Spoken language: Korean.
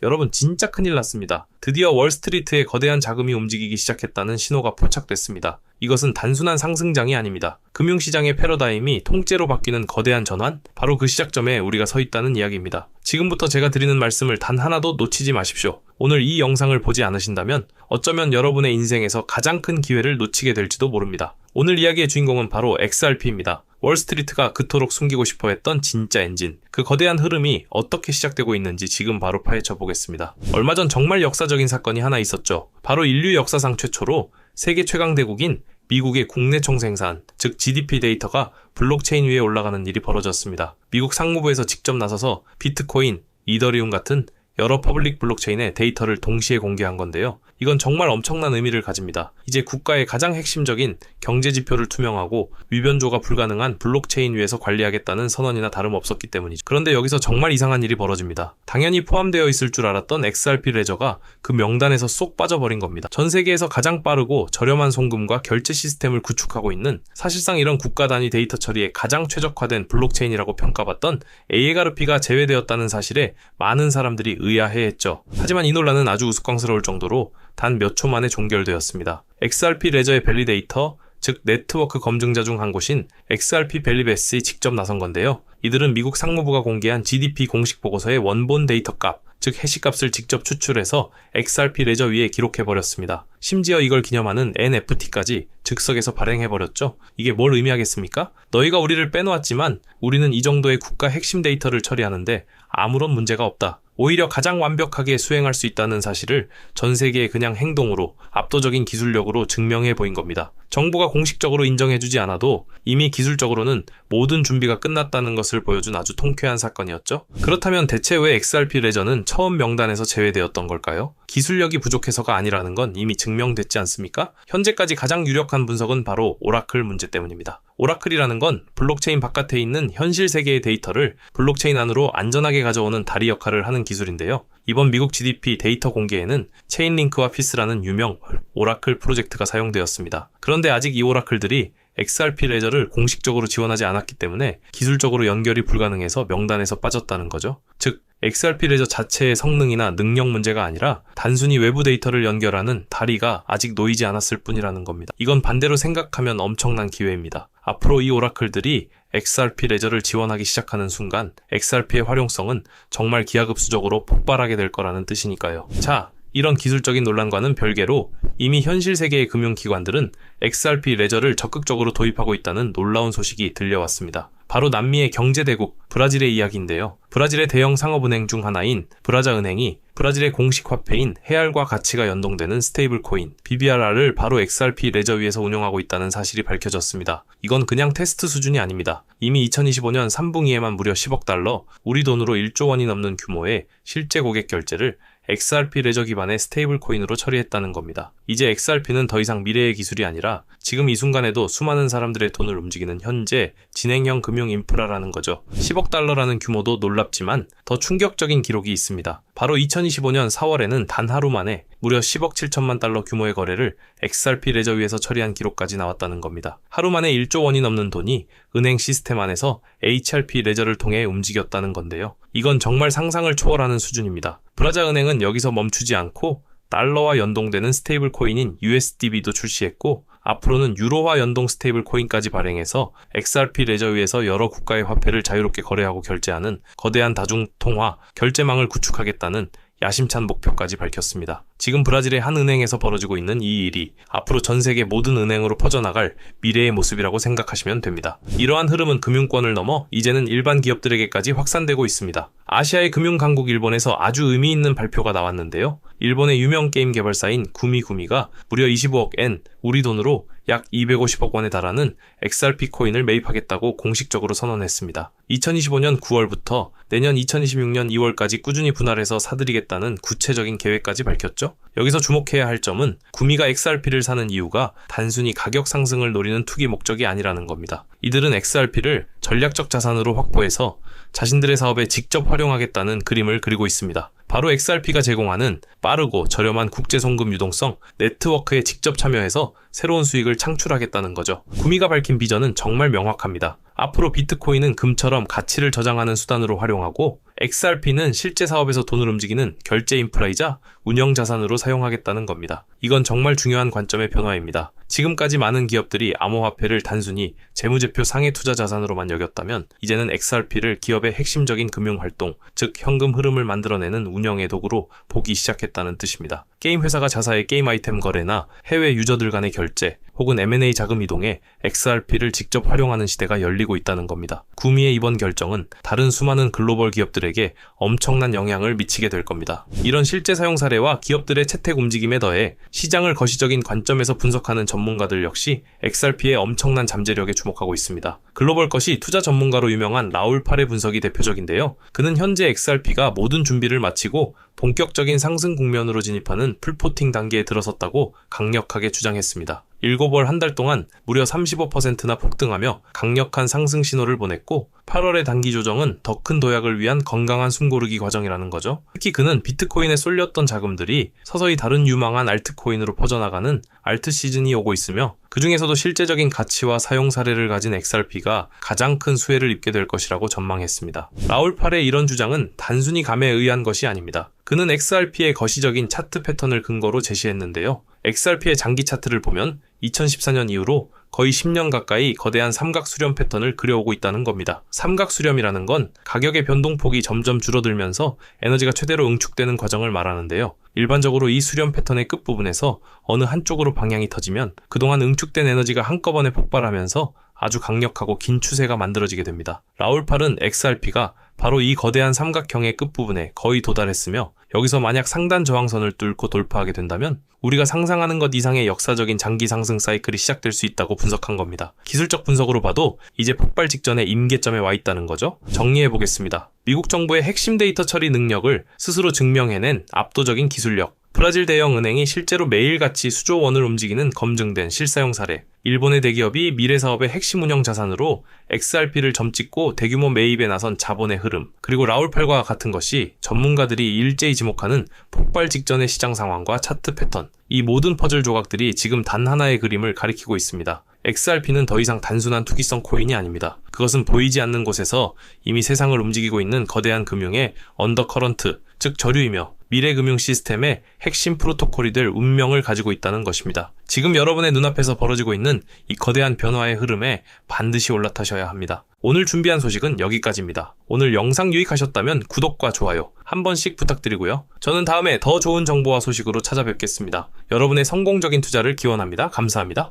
여러분 진짜 큰일 났습니다. 드디어 월스트리트에 거대한 자금이 움직이기 시작했다는 신호가 포착됐습니다. 이것은 단순한 상승장이 아닙니다. 금융시장의 패러다임이 통째로 바뀌는 거대한 전환? 바로 그 시작점에 우리가 서 있다는 이야기입니다. 지금부터 제가 드리는 말씀을 단 하나도 놓치지 마십시오. 오늘 이 영상을 보지 않으신다면 어쩌면 여러분의 인생에서 가장 큰 기회를 놓치게 될지도 모릅니다. 오늘 이야기의 주인공은 바로 XRP입니다. 월스트리트가 그토록 숨기고 싶어 했던 진짜 엔진, 그 거대한 흐름이 어떻게 시작되고 있는지 지금 바로 파헤쳐 보겠습니다. 얼마 전 정말 역사적인 사건이 하나 있었죠. 바로 인류 역사상 최초로 세계 최강대국인 미국의 국내 총생산, 즉 GDP 데이터가 블록체인 위에 올라가는 일이 벌어졌습니다. 미국 상무부에서 직접 나서서 비트코인, 이더리움 같은 여러 퍼블릭 블록체인의 데이터를 동시에 공개한 건데요. 이건 정말 엄청난 의미를 가집니다. 이제 국가의 가장 핵심적인 경제 지표를 투명하고 위변조가 불가능한 블록체인 위에서 관리하겠다는 선언이나 다름없었기 때문이죠. 그런데 여기서 정말 이상한 일이 벌어집니다. 당연히 포함되어 있을 줄 알았던 XRP 레저가 그 명단에서 쏙 빠져버린 겁니다. 전 세계에서 가장 빠르고 저렴한 송금과 결제 시스템을 구축하고 있는, 사실상 이런 국가 단위 데이터 처리에 가장 최적화된 블록체인이라고 평가받던 AXRP가 제외되었다는 사실에 많은 사람들이 의아해했죠. 하지만 이 논란은 아주 우스꽝스러울 정도로 단 몇 초 만에 종결되었습니다. XRP 레저의 밸리데이터, 즉 네트워크 검증자 중 한 곳인 XRP 밸리베스에 직접 나선 건데요. 이들은 미국 상무부가 공개한 GDP 공식 보고서의 원본 데이터 값, 즉 해시값을 직접 추출해서 XRP 레저 위에 기록해버렸습니다. 심지어 이걸 기념하는 NFT까지 즉석에서 발행해버렸죠. 이게 뭘 의미하겠습니까? 너희가 우리를 빼놓았지만 우리는 이 정도의 국가 핵심 데이터를 처리하는데 아무런 문제가 없다. 오히려 가장 완벽하게 수행할 수 있다는 사실을 전 세계에 그냥 행동으로, 압도적인 기술력으로 증명해 보인 겁니다. 정부가 공식적으로 인정해주지 않아도 이미 기술적으로는 모든 준비가 끝났다는 것을 보여준 아주 통쾌한 사건이었죠. 그렇다면 대체 왜 XRP 레저는 처음 명단에서 제외되었던 걸까요? 기술력이 부족해서가 아니라는 건 이미 증명됐지 않습니까? 현재까지 가장 유력한 분석은 바로 오라클 문제 때문입니다. 오라클이라는 건 블록체인 바깥에 있는 현실 세계의 데이터를 블록체인 안으로 안전하게 가져오는 다리 역할을 하는 기술인데요. 이번 미국 GDP 데이터 공개에는 체인링크와 피스라는 유명 오라클 프로젝트가 사용되었습니다. 그런데 아직 이 오라클들이 XRP 레저를 공식적으로 지원하지 않았기 때문에 기술적으로 연결이 불가능해서 명단에서 빠졌다는 거죠. 즉, XRP 레저 자체의 성능이나 능력 문제가 아니라 단순히 외부 데이터를 연결하는 다리가 아직 놓이지 않았을 뿐이라는 겁니다. 이건 반대로 생각하면 엄청난 기회입니다. 앞으로 이 오라클들이 XRP 레저를 지원하기 시작하는 순간 XRP의 활용성은 정말 기하급수적으로 폭발하게 될 거라는 뜻이니까요. 자, 이런 기술적인 논란과는 별개로 이미 현실 세계의 금융기관들은 XRP 레저를 적극적으로 도입하고 있다는 놀라운 소식이 들려왔습니다. 바로 남미의 경제대국 브라질의 이야기인데요. 브라질의 대형 상업은행 중 하나인 브라자은행이 브라질의 공식 화폐인 헤알과 가치가 연동되는 스테이블 코인 BBRR을 바로 XRP 레저 위에서 운영하고 있다는 사실이 밝혀졌습니다. 이건 그냥 테스트 수준이 아닙니다. 이미 2025년 3분기에만 무려 10억 달러, 우리 돈으로 1조 원이 넘는 규모의 실제 고객 결제를 XRP 레저 기반의 스테이블 코인으로 처리했다는 겁니다. 이제 XRP는 더 이상 미래의 기술이 아니라 지금 이 순간에도 수많은 사람들의 돈을 움직이는 현재 진행형 금융 인프라라는 거죠. 10억 달러라는 규모도 놀랍지만 더 충격적인 기록이 있습니다. 바로 2025년 4월에는 단 하루 만에 무려 10억 7천만 달러 규모의 거래를 XRP 레저 위에서 처리한 기록까지 나왔다는 겁니다. 하루 만에 1조 원이 넘는 돈이 은행 시스템 안에서 HRP 레저를 통해 움직였다는 건데요. 이건 정말 상상을 초월하는 수준입니다. 브라자은행은 여기서 멈추지 않고 달러와 연동되는 스테이블 코인인 USDB도 출시했고, 앞으로는 유로화 연동 스테이블 코인까지 발행해서 XRP 레저 위에서 여러 국가의 화폐를 자유롭게 거래하고 결제하는 거대한 다중통화 결제망을 구축하겠다는 야심찬 목표까지 밝혔습니다. 지금 브라질의 한 은행에서 벌어지고 있는 이 일이 앞으로 전 세계 모든 은행으로 퍼져나갈 미래의 모습이라고 생각하시면 됩니다. 이러한 흐름은 금융권을 넘어 이제는 일반 기업들에게까지 확산되고 있습니다. 아시아의 금융강국 일본에서 아주 의미 있는 발표가 나왔는데요. 일본의 유명 게임 개발사인 구미구미가 무려 25억 엔, 우리 돈으로 약 250억 원에 달하는 XRP 코인을 매입하겠다고 공식적으로 선언했습니다. 2025년 9월부터 내년 2026년 2월까지 꾸준히 분할해서 사들이겠다는 구체적인 계획까지 밝혔죠. 여기서 주목해야 할 점은 구미가 XRP를 사는 이유가 단순히 가격 상승을 노리는 투기 목적이 아니라는 겁니다. 이들은 XRP를 전략적 자산으로 확보해서 자신들의 사업에 직접 활용하겠다는 그림을 그리고 있습니다. 바로 XRP가 제공하는 빠르고 저렴한 국제 송금 유동성 네트워크에 직접 참여해서 새로운 수익을 창출하겠다는 거죠. 구미가 밝힌 비전은 정말 명확합니다. 앞으로 비트코인은 금처럼 가치를 저장하는 수단으로 활용하고 XRP는 실제 사업에서 돈을 움직이는 결제 인프라이자 운영 자산으로 사용하겠다는 겁니다. 이건 정말 중요한 관점의 변화입니다. 지금까지 많은 기업들이 암호화폐를 단순히 재무제표 상해 투자 자산으로만 여겼다면 이제는 XRP를 기업의 핵심적인 금융활동, 즉 현금 흐름을 만들어내는 운영의 도구로 보기 시작했다는 뜻입니다. 게임 회사가 자사의 게임 아이템 거래나 해외 유저들 간의 결제, 혹은 M&A 자금 이동에 XRP를 직접 활용하는 시대가 열리고 있다는 겁니다. 구미의 이번 결정은 다른 수많은 글로벌 기업들에게 엄청난 영향을 미치게 될 겁니다. 이런 실제 사용 사례와 기업들의 채택 움직임에 더해 시장을 거시적인 관점에서 분석하는 전문가들 역시 XRP의 엄청난 잠재력에 주목하고 있습니다. 글로벌 것이 투자 전문가로 유명한 라울 팔의 분석이 대표적인데요. 그는 현재 XRP가 모든 준비를 마치고 본격적인 상승 국면으로 진입하는 풀포팅 단계에 들어섰다고 강력하게 주장했습니다. 일곱월 한 달 동안 무려 35%나 폭등하며 강력한 상승 신호를 보냈고 8월의 단기 조정은 더 큰 도약을 위한 건강한 숨고르기 과정이라는 거죠. 특히 그는 비트코인에 쏠렸던 자금들이 서서히 다른 유망한 알트코인으로 퍼져나가는 알트 시즌이 오고 있으며 그 중에서도 실제적인 가치와 사용 사례를 가진 XRP가 가장 큰 수혜를 입게 될 것이라고 전망했습니다. 라울 팔의 이런 주장은 단순히 감에 의한 것이 아닙니다. 그는 XRP의 거시적인 차트 패턴을 근거로 제시했는데요. XRP의 장기 차트를 보면 2014년 이후로 거의 10년 가까이 거대한 삼각 수렴 패턴을 그려오고 있다는 겁니다. 삼각 수렴이라는 건 가격의 변동폭이 점점 줄어들면서 에너지가 최대로 응축되는 과정을 말하는데요. 일반적으로 이 수렴 패턴의 끝부분에서 어느 한쪽으로 방향이 터지면 그동안 응축된 에너지가 한꺼번에 폭발하면서 아주 강력하고 긴 추세가 만들어지게 됩니다. 라울 팔은 XRP가 바로 이 거대한 삼각형의 끝부분에 거의 도달했으며 여기서 만약 상단 저항선을 뚫고 돌파하게 된다면 우리가 상상하는 것 이상의 역사적인 장기 상승 사이클이 시작될 수 있다고 분석한 겁니다. 기술적 분석으로 봐도 이제 폭발 직전의 임계점에 와 있다는 거죠. 정리해보겠습니다. 미국 정부의 핵심 데이터 처리 능력을 스스로 증명해낸 압도적인 기술력, 브라질 대형 은행이 실제로 매일같이 수조 원을 움직이는 검증된 실사용 사례, 일본의 대기업이 미래 사업의 핵심 운영 자산으로 XRP를 점찍고 대규모 매입에 나선 자본의 흐름, 그리고 라울팔과 같은 것이 전문가들이 일제히 지목하는 폭발 직전의 시장 상황과 차트 패턴, 이 모든 퍼즐 조각들이 지금 단 하나의 그림을 가리키고 있습니다. XRP는 더 이상 단순한 투기성 코인이 아닙니다. 그것은 보이지 않는 곳에서 이미 세상을 움직이고 있는 거대한 금융의 언더커런트, 즉 저류이며 미래 금융 시스템의 핵심 프로토콜이 될 운명을 가지고 있다는 것입니다. 지금 여러분의 눈앞에서 벌어지고 있는 이 거대한 변화의 흐름에 반드시 올라타셔야 합니다. 오늘 준비한 소식은 여기까지입니다. 오늘 영상 유익하셨다면 구독과 좋아요 한 번씩 부탁드리고요. 저는 다음에 더 좋은 정보와 소식으로 찾아뵙겠습니다. 여러분의 성공적인 투자를 기원합니다. 감사합니다.